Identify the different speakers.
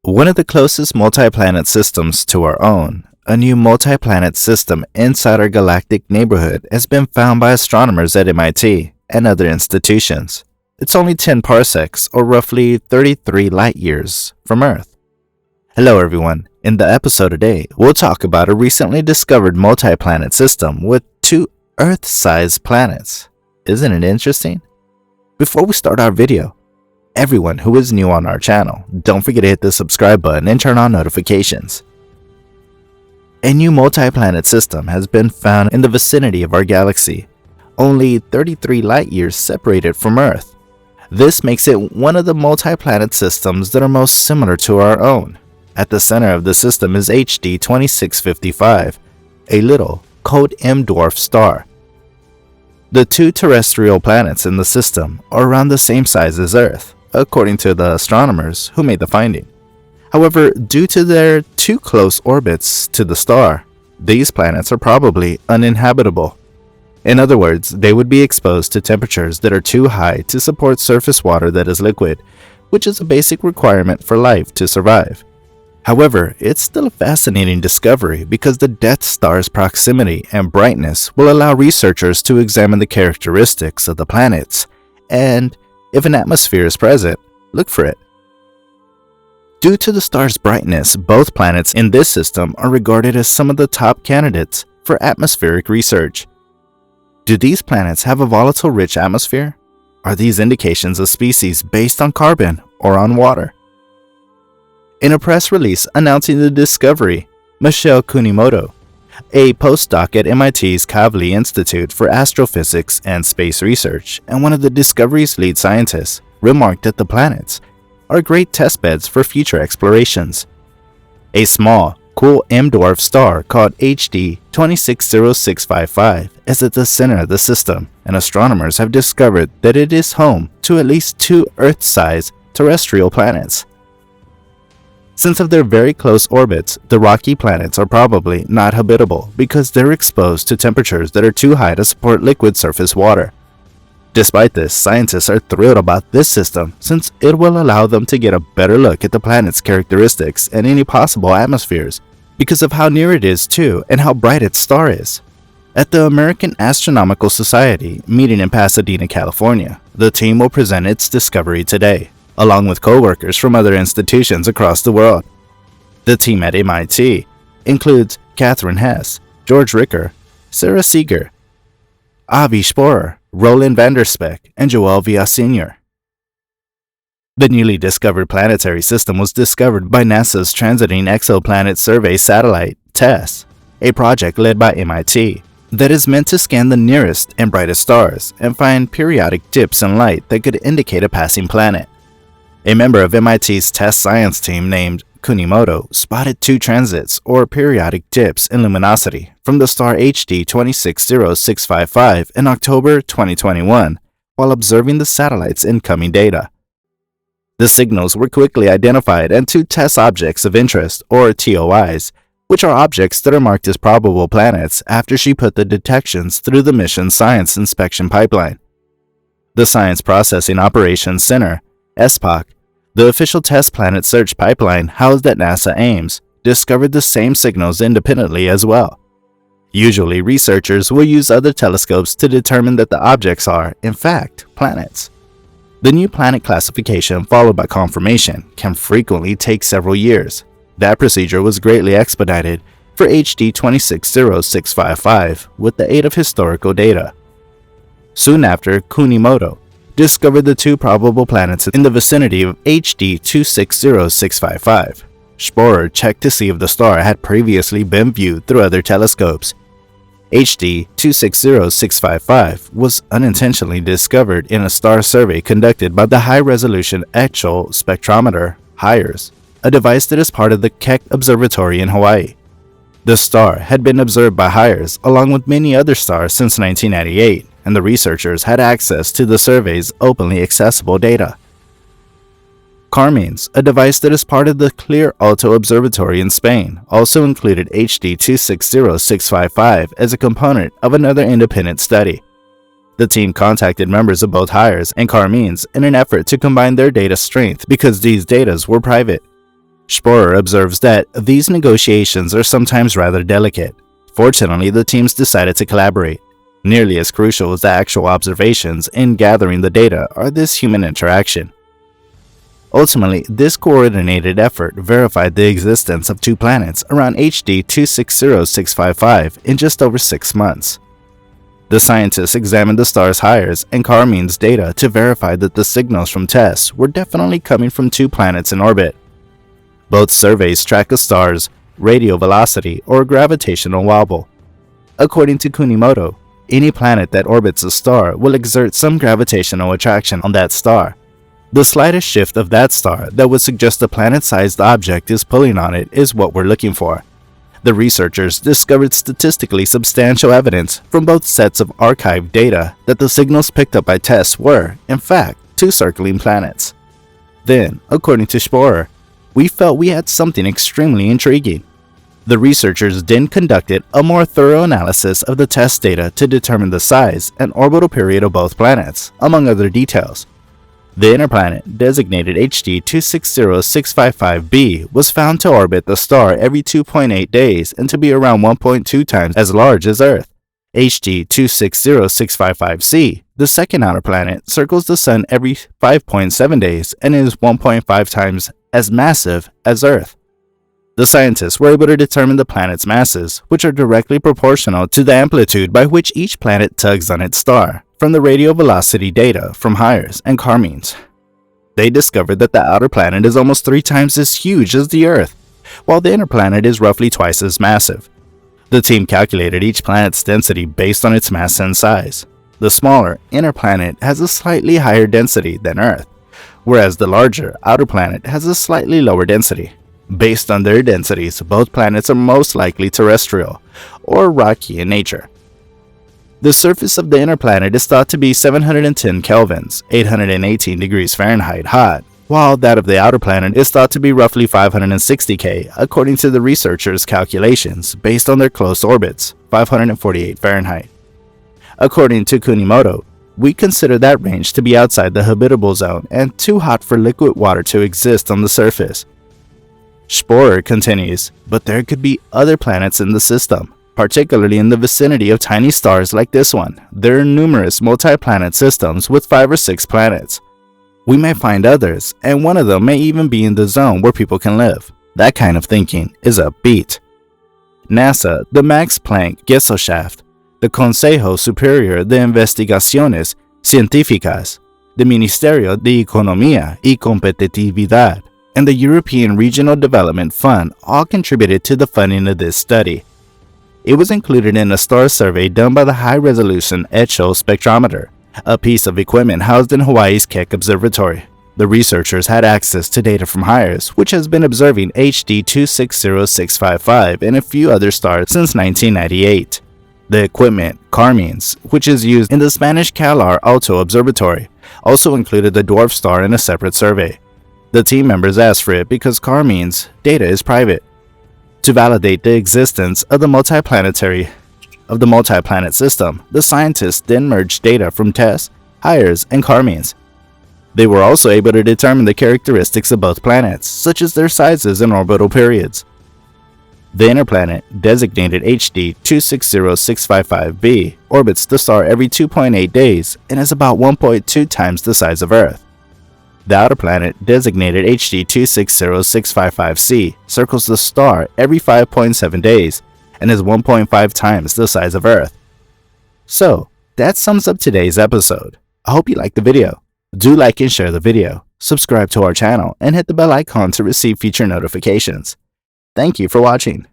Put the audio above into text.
Speaker 1: One of the closest multi-planet systems to our own, a new multi-planet system inside our galactic neighborhood has been found by astronomers at MIT and other institutions. It's only 10 parsecs, or roughly 33 light-years, from Earth. Hello everyone, in the episode today, we'll talk about a recently discovered multi-planet system with 2 Earth-sized planets. Isn't it interesting? Before we start our video, everyone who is new on our channel, don't forget to hit the subscribe button and turn on notifications. A new multi-planet system has been found in the vicinity of our galaxy, only 33 light-years separated from Earth. This makes it one of the multi-planet systems that are most similar to our own. At the center of the system is HD 2655, a little, cold M-dwarf star. The 2 terrestrial planets in the system are around the same size as Earth, according to the astronomers who made the finding. However, due to their too close orbits to the star, these planets are probably uninhabitable. In other words, they would be exposed to temperatures that are too high to support surface water that is liquid, which is a basic requirement for life to survive. However, it's still a fascinating discovery because the Death Star's proximity and brightness will allow researchers to examine the characteristics of the planets, and if an atmosphere is present, look for it. Due to the star's brightness, both planets in this system are regarded as some of the top candidates for atmospheric research. Do these planets have a volatile-rich atmosphere? Are these indications of species based on carbon or on water? In a press release announcing the discovery, Michelle Kunimoto, a postdoc at MIT's Kavli Institute for Astrophysics and Space Research and one of the discovery's lead scientists, remarked that the planets are great testbeds for future explorations. A small, cool M-dwarf star called HD 260655 is at the center of the system, and astronomers have discovered that it is home to at least 2 Earth-sized terrestrial planets. Since of their very close orbits, the rocky planets are probably not habitable because they're exposed to temperatures that are too high to support liquid surface water. Despite this, scientists are thrilled about this system since it will allow them to get a better look at the planet's characteristics and any possible atmospheres because of how near it is to and how bright its star is. At the American Astronomical Society meeting in Pasadena, California, the team will present its discovery today, along with co-workers from other institutions across the world. The team at MIT includes Catherine Hess, George Ricker, Sarah Seeger, Avi Sporer, Roland Vanderspeck, and Joel Villaseñor. The newly discovered planetary system was discovered by NASA's Transiting Exoplanet Survey satellite, TESS, a project led by MIT that is meant to scan the nearest and brightest stars and find periodic dips in light that could indicate a passing planet. A member of MIT's test science team named Kunimoto spotted 2 transits or periodic dips in luminosity from the star HD 260655 in October 2021 while observing the satellite's incoming data. The signals were quickly identified and 2 test objects of interest, or TOIs, which are objects that are marked as probable planets after she put the detections through the mission's science inspection pipeline. The Science Processing Operations Center, SPOC, the official test planet search pipeline housed at NASA Ames, discovered the same signals independently as well. Usually, researchers will use other telescopes to determine that the objects are, in fact, planets. The new planet classification followed by confirmation can frequently take several years. That procedure was greatly expedited for HD 260655 with the aid of historical data. Soon after, Kunimoto discovered the 2 probable planets in the vicinity of HD 260655. Sporer checked to see if the star had previously been viewed through other telescopes. HD 260655 was unintentionally discovered in a star survey conducted by the High-Resolution Echo Spectrometer, HIRES, a device that is part of the Keck Observatory in Hawaii. The star had been observed by HIRES along with many other stars since 1998. And the researchers had access to the survey's openly accessible data. CARMENS, a device that is part of the Clear Alto Observatory in Spain, also included HD 260655 as a component of another independent study. The team contacted members of both HIRES and CARMENS in an effort to combine their data strength because these data were private. Sporer observes that these negotiations are sometimes rather delicate. Fortunately, the teams decided to collaborate. Nearly as crucial as the actual observations in gathering the data are this human interaction. Ultimately, this coordinated effort verified the existence of two planets around HD 260655 in just over 6 months. The scientists examined the star's Hires and Carmene's data to verify that the signals from tests were definitely coming from two planets in orbit. Both surveys track a star's radial velocity or gravitational wobble. According to Kunimoto, any planet that orbits a star will exert some gravitational attraction on that star. The slightest shift of that star that would suggest a planet-sized object is pulling on it is what we're looking for. The researchers discovered statistically substantial evidence from both sets of archived data that the signals picked up by tests were, in fact, two circling planets. Then, according to Sporer, we felt we had something extremely intriguing. The researchers then conducted a more thorough analysis of the test data to determine the size and orbital period of both planets, among other details. The inner planet, designated HD 260655b, was found to orbit the star every 2.8 days and to be around 1.2 times as large as Earth. HD 260655c, the second outer planet, circles the Sun every 5.7 days and is 1.5 times as massive as Earth. The scientists were able to determine the planet's masses, which are directly proportional to the amplitude by which each planet tugs on its star, from the radial velocity data from Hires and Carmene's. They discovered that the outer planet is almost 3 times as huge as the Earth, while the inner planet is roughly twice as massive. The team calculated each planet's density based on its mass and size. The smaller inner planet has a slightly higher density than Earth, whereas the larger outer planet has a slightly lower density. Based on their densities, both planets are most likely terrestrial, or rocky in nature. The surface of the inner planet is thought to be 710 kelvins, 818 degrees Fahrenheit hot, while that of the outer planet is thought to be roughly 560 K, according to the researchers' calculations based on their close orbits, 548 Fahrenheit. According to Kunimoto, we consider that range to be outside the habitable zone and too hot for liquid water to exist on the surface. Sporer continues, but there could be other planets in the system, particularly in the vicinity of tiny stars like this one. There are numerous multi-planet systems with 5 or 6 planets. We may find others, and one of them may even be in the zone where people can live. That kind of thinking is upbeat. NASA, the Max Planck Gesellschaft, the Consejo Superior de Investigaciones Científicas, the Ministerio de Economía y Competitividad, and the European Regional Development Fund all contributed to the funding of this study. It was included in a star survey done by the high-resolution Echo spectrometer, a piece of equipment housed in Hawaii's Keck Observatory. The researchers had access to data from Hires, which has been observing HD 260655 and a few other stars since 1998. The equipment, Carmene's, which is used in the Spanish Calar Alto Observatory, also included the dwarf star in a separate survey. The team members asked for it because Carmene's data is private. To validate the existence of the multi-planet system, the scientists then merged data from tests, Hires, and Carmene's. They were also able to determine the characteristics of both planets, such as their sizes and orbital periods. The inner planet, designated HD 260655b, orbits the star every 2.8 days and is about 1.2 times the size of Earth. The outer planet, designated HD 260655c, circles the star every 5.7 days and is 1.5 times the size of Earth. So, that sums up today's episode. I hope you liked the video. Do like and share the video, subscribe to our channel, and hit the bell icon to receive future notifications. Thank you for watching.